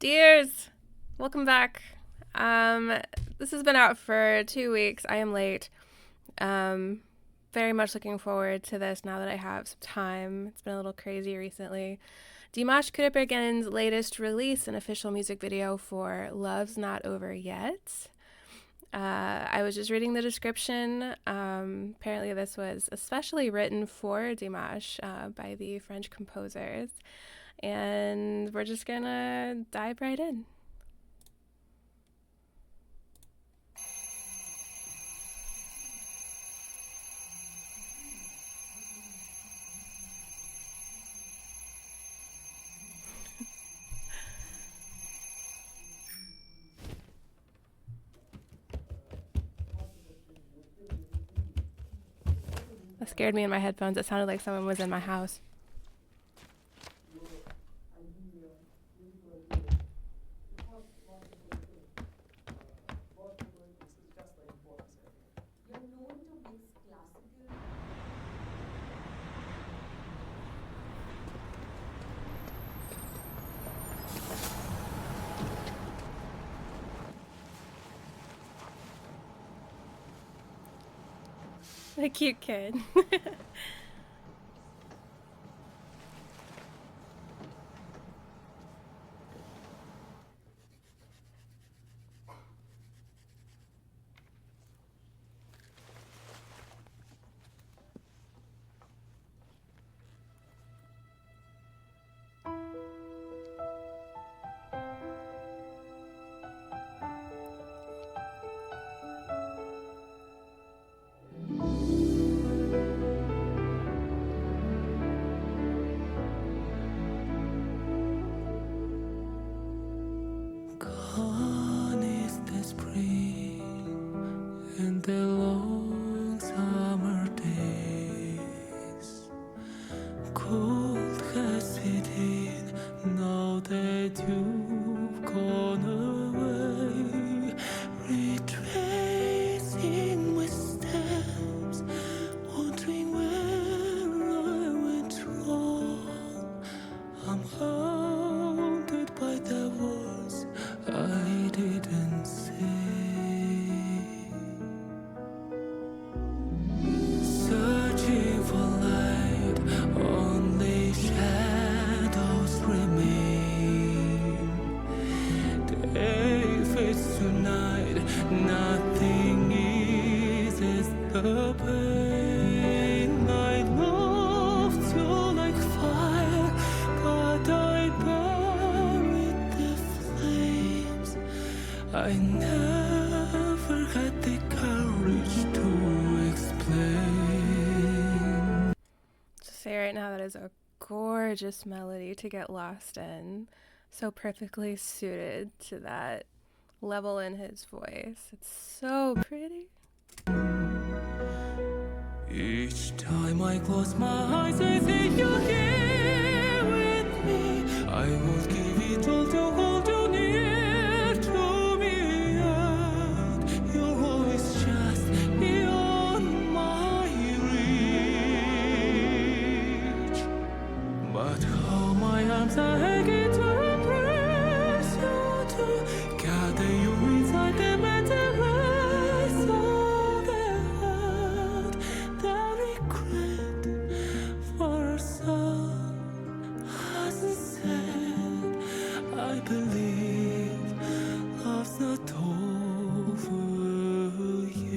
Dears, welcome back. This has been out for 2 weeks. I am late. Very much looking forward to this now that I have some time. It's been a little crazy recently. Dimash Qudaibergen's latest release, an official music video for Love's Not Over Yet. I was just reading the description. Apparently this was especially written for Dimash by the French composers. And we're just gonna dive right in. That scared me in my headphones. It sounded like someone was in my house. A cute kid. Gone is the spring and the long summer days. Cold has set in now that you've gone away. Retracing my steps, wondering where I went wrong. I'm haunted by the words I didn't say. Searching for light, only shadows remain. Day fades tonight, nothing eases the pain. I loved you like fire, but I buried the flames. I never had the courage to explain. Just say right now that is a gorgeous melody to get lost in. So perfectly suited to that level in his voice. It's so pretty. Each time I close my eyes, I see you here with me. I would give it all to hold you near to me. Yet you're always just beyond my reach. But how my arms are aching to embrace you, to gather you inside them and erase all the hurt, the regret for our son hasn't said. I believe love's not over yet.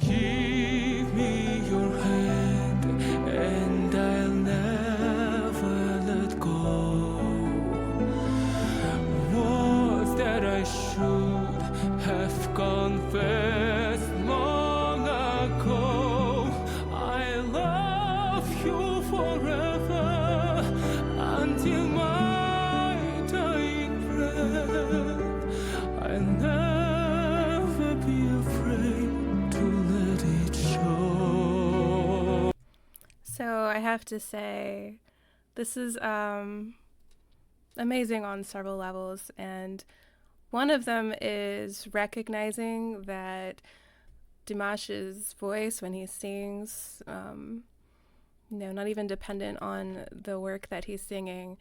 Give me your hand and I'll never let go. Words that I should have confessed long ago. I love you forever until my dying breath. I'll never be afraid to let it show. So I have to say, this is amazing on several levels, and one of them is recognizing that Dimash's voice when he sings not even dependent on the work that he's singing.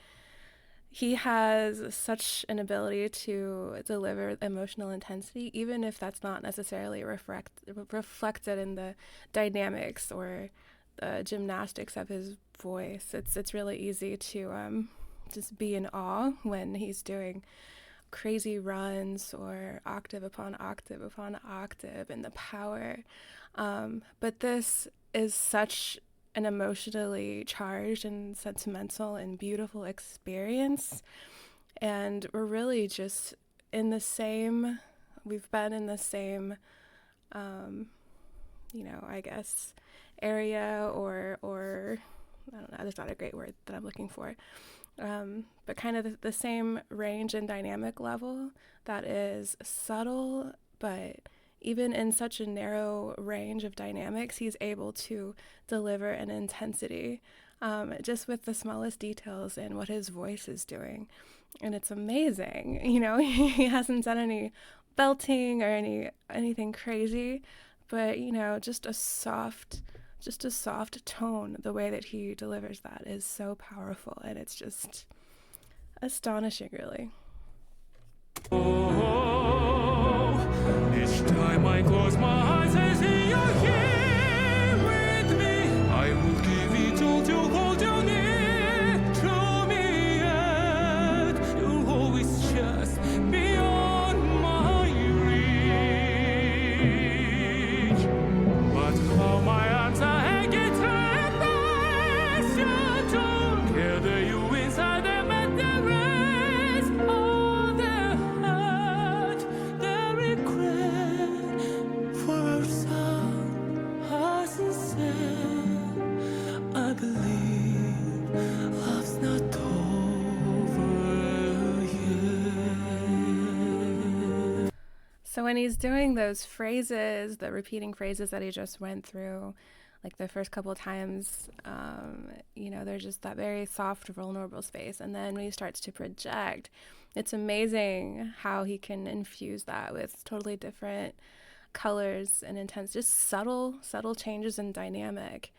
He has such an ability to deliver emotional intensity, even if that's not necessarily reflected in the dynamics or the gymnastics of his voice. It's really easy to just be in awe when he's doing crazy runs or octave upon octave upon octave and the power. But this is such an emotionally charged and sentimental and beautiful experience. And we're really just in the same, we've been in the same, I guess, area or I don't know, there's not a great word that I'm looking for. But kind of the same range and dynamic level that is subtle, but even in such a narrow range of dynamics, he's able to deliver an intensity just with the smallest details in what his voice is doing. And it's amazing. He hasn't done any belting or anything crazy, but, just a soft tone. The way that he delivers that is so powerful, and it's just astonishing, really. Each time I close my eyes, I see you here with me. I will give it all to hold you near to me, yet you're always just beyond my reach. But how my arms are hanging to embrace you, to gather you inside them, and there is all the hurt, the regret for our son hasn't said. I believe love's not over yet. So when he's doing those phrases, the repeating phrases that he just went through, like the first couple of times, there's just that very soft, vulnerable space. And then when he starts to project, it's amazing how he can infuse that with totally different colors and intense, just subtle changes in dynamic.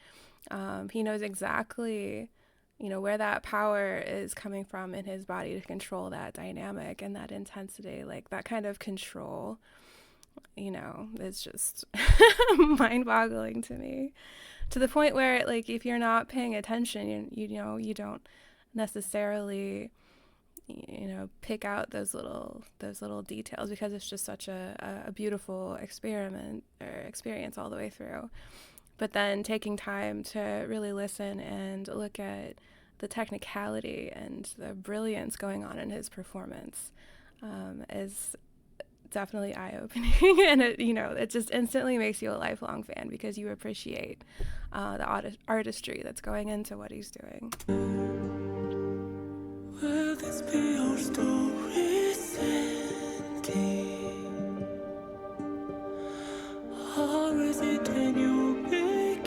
He knows exactly, where that power is coming from in his body to control that dynamic and that intensity, like that kind of control. It's just mind-boggling to me, to the point where, like, if you're not paying attention, you don't necessarily, pick out those little details, because it's just such a beautiful experience all the way through. But then taking time to really listen and look at the technicality and the brilliance going on in his performance is definitely eye-opening. And it just instantly makes you a lifelong fan, because you appreciate the artistry that's going into what he's doing. Will this be our story's ending, or is it a new beginning?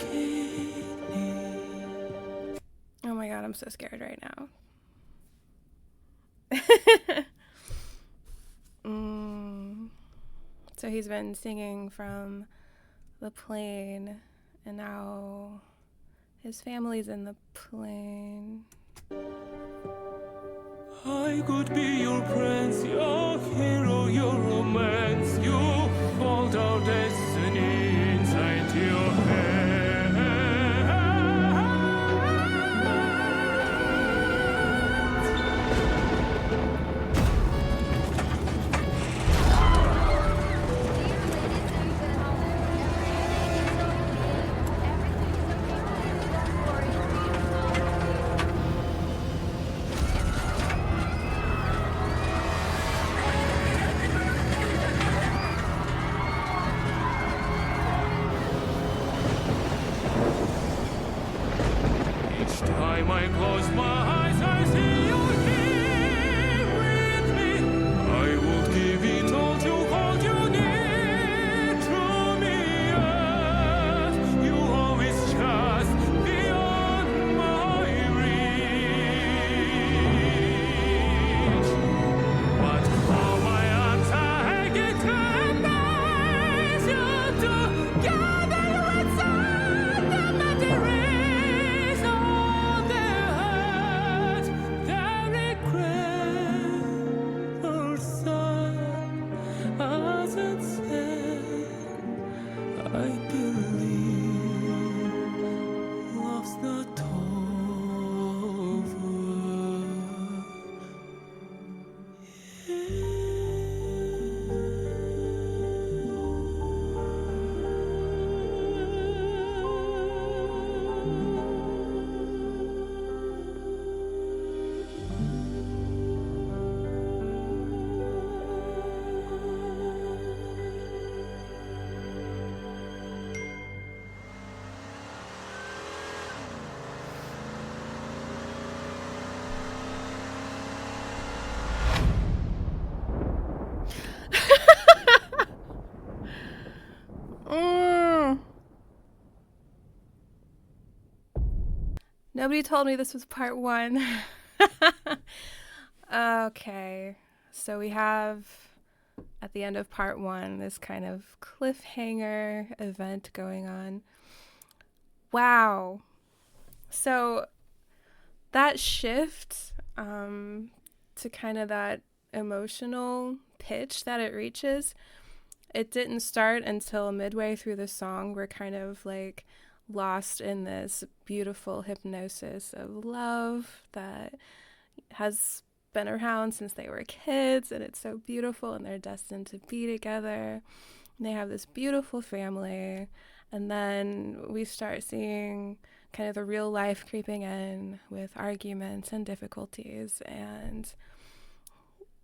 Oh my god, I'm so scared right now. So he's been singing from the plane, and now his family's in the plane. I could be your prince, your hero, your romance. You hold our destiny inside your hands. Time I close my eyes, I see you here with me. I would give it all to hold you near to me, yet you always just beyond my reach. But how my arms are hanging to embrace you, to gather you inside them, and there is Nobody told me this was part one. Okay, so we have at the end of part one this kind of cliffhanger event going on. Wow. So that shift to kind of that emotional pitch that it reaches, it didn't start until midway through the song. We're kind of like lost in this beautiful hypnosis of love that has been around since they were kids, and it's so beautiful, and they're destined to be together. And they have this beautiful family, and then we start seeing kind of the real life creeping in with arguments and difficulties, and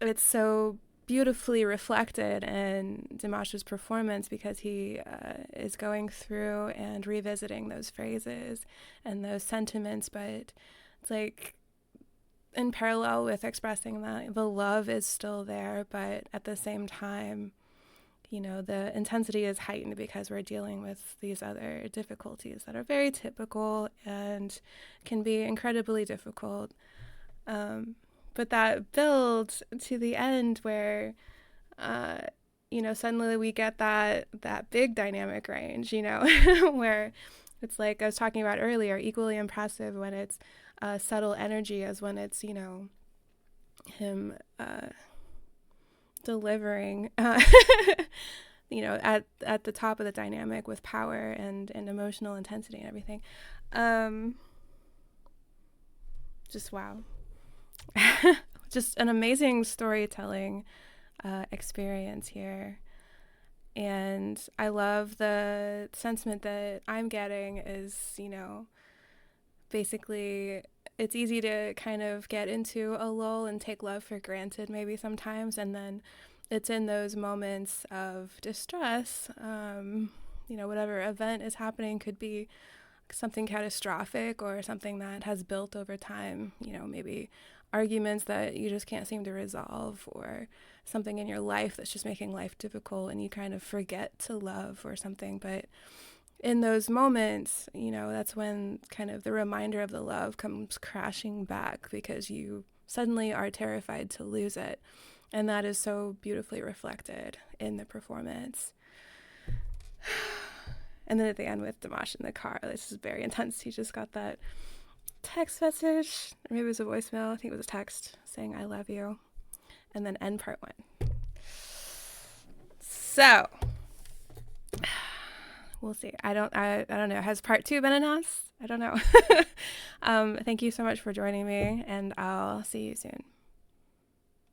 it's so beautifully reflected in Dimash's performance because he is going through and revisiting those phrases and those sentiments, but it's like in parallel with expressing that the love is still there, but at the same time, you know, the intensity is heightened because we're dealing with these other difficulties that are very typical and can be incredibly difficult. But that builds to the end where, you know, suddenly we get that big dynamic range, you know, where it's like I was talking about earlier, equally impressive when it's subtle energy as when it's, you know, him delivering, you know, at the top of the dynamic with power and emotional intensity and everything. Just wow. Just an amazing storytelling experience here. And I love the sentiment that I'm getting is, you know, basically it's easy to kind of get into a lull and take love for granted maybe sometimes, and then it's in those moments of distress, you know, whatever event is happening could be something catastrophic or something that has built over time, you know, maybe arguments that you just can't seem to resolve, or something in your life that's just making life difficult and you kind of forget to love or something. But in those moments, you know, that's when kind of the reminder of the love comes crashing back because you suddenly are terrified to lose it. And that is so beautifully reflected in the performance. And then at the end with Dimash in the car, this is very intense. He just got that text message, or maybe it was a voicemail, I think it was a text saying I love you, and then end part one. So we'll see. I don't know. Has part two been announced? I don't know. Thank you so much for joining me, and I'll see you soon.